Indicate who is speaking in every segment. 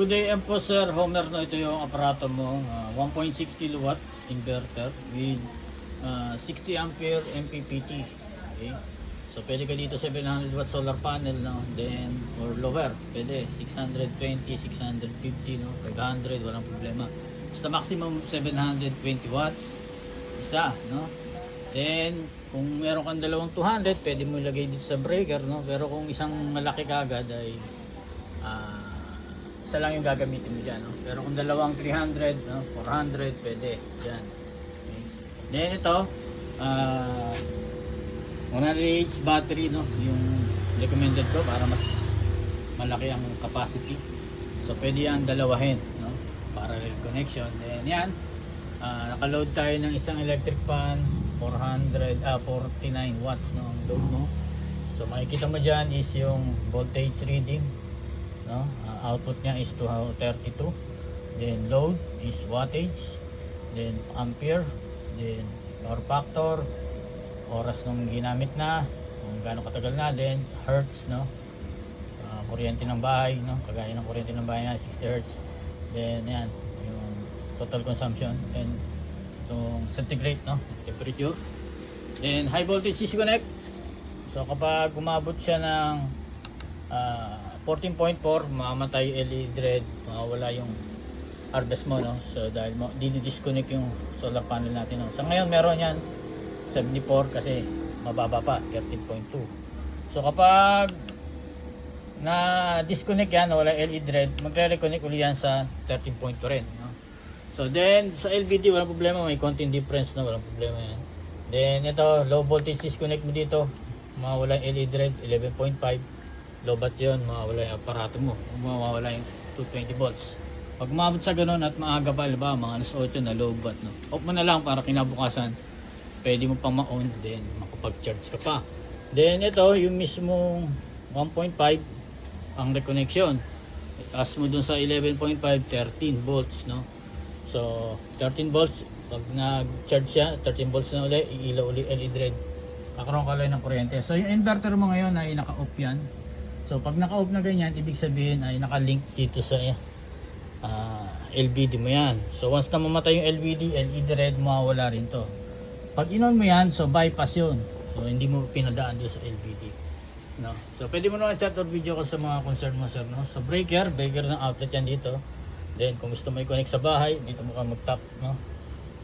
Speaker 1: Good day po Sir Homer, no, ito yung aparato mo, 1.6 kilowatt inverter with 60 ampere MPPT. Okay? So pwede ka dito 700 watt solar panel, no? Then or lower, pwede 620, 650, no? 500, walang problema. Basta maximum 720 watts isa, no? Then kung meron kang dalawang 200, pwede mo ilagay dito sa breaker, no? Pero kung isang malaki kagad ay isa lang yung gagamitin mo dyan, no? Pero kung dalawang 300, no? 400, pwede dyan. Okay. Then ito 100H battery, no? Yung recommended ko para mas malaki ang capacity. So pwede yan dalawahin, no? Parallel connection. Then yan, nakaload tayo ng isang electric fan 49 watts, no? Ang load mo. So makikita mo dyan is yung voltage reading, no? Output niya is 232. Then load is wattage, then ampere, then power factor, oras nung ginamit na, kung gaano katagal na, then hertz, no? Kuryente ng bahay, no? Kagaya ng kuryente ng bahay na 60 hertz. Then yan yung total consumption, and itong centigrade, no? Temperature. Then high voltage disconnect. So kapag umabot siya ng 14.4, mamamatay LED red, mawawala yung harvest mo, no? So dahil dinidisconnect yung solar panel natin, no? Sa ngayon meron yan 74 kasi mababa pa 13.2. So kapag na disconnect yan, wala LED red, magre-reconnect uli yan sa 13.2 rin, no? So then sa LVD walang problema, may konting difference, no? Walang problema yan. Then ito, low voltage disconnect mo dito, mawawala yung LED red 11.5. Low bat yun, mawawala yung aparato mo, mawawala yung 220 volts. Pag umabot sa ganun at maaga pa, ba, mga alas 8 na low bat, no? Off mo na lang para kinabukasan pwede mo pang ma-on, then makapag-charge ka pa. Then ito yung mismong 1.5 ang reconnection. Itaas mo dun sa 11.5, 13 volts, no? So 13 volts, pag nag-charge siya, 13 volts na uli, iilaw uli LED red, kakaroon ka lang ng kuryente. So yung inverter mo ngayon ay naka-off yan. So pag naka-off na ganyan, ibig sabihin ay naka-link dito sa LVD mo yan. So once na mamatay yung LVD, LED red, mawawala rin to. Pag in-on mo yan, so bypass yun. So hindi mo pinadaan doon sa LVD, no? So pwede mo naman chat or video ko sa mga concern mo, sir, no? So breaker ng outlet yan dito. Then kung gusto mo i-connect sa bahay, dito mo ka mag-tap, no?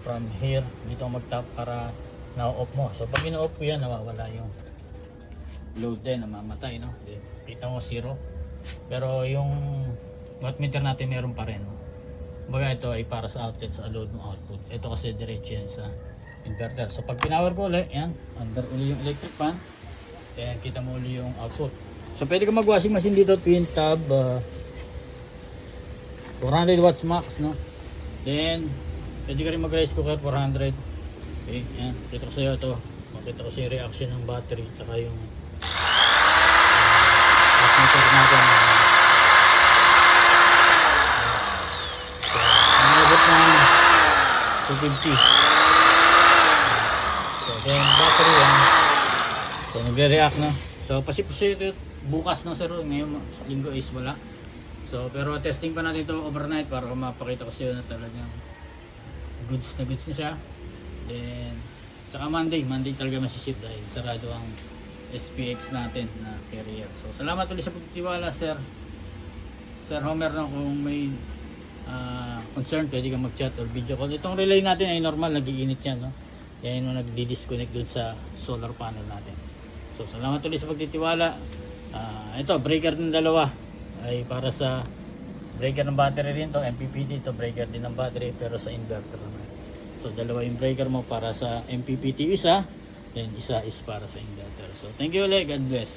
Speaker 1: From here, dito mo mag-tap para na-off mo. So pag in-off ko yan, nawawala yung load din, namamatay, no? Then, kita mo 0. Pero yung wattmeter natin meron pa rin, no? Baga ito ay para sa outlet, sa load ng output. Ito kasi diretso yan sa inverter. So pag pinower ko ulit, yan, under uli yung electric fan, then kita mo uli yung output. So pwede ka mag-washing machine dito, twin tab, 400 watts max, no? Then pwede ka rin mag-rice cooker 400. Okay, yan, kita ko sa iyo ito. Makita ko sa yung reaction ng battery saka yung wattmeter natin. So umabot ng 250. So then battery yan, so nagre-react na. So pasip-pasip bukas na, sir, ngayon linggo is wala. So pero testing pa natin ito overnight para mapakita ko sa iyo na talagang goods na siya. Then saka Monday talaga masiship dahil sarado ang SPX natin na carrier. So salamat ulit sa pagtitiwala, sir Homer, no? Kung may concern, pwede ka mag-chat or video call. Itong relay natin ay normal, nag-iinit yan, no? Yan yung nag-disconnect dun sa solar panel natin. So salamat ulit sa pagtitiwala. Ito breaker ng dalawa ay para sa breaker ng battery rin to, MPPT to, breaker din ng battery pero sa inverter naman. So dalawa yung breaker mo para sa MPPT isa, then isa is para sa inverter. So thank you ulit, God bless.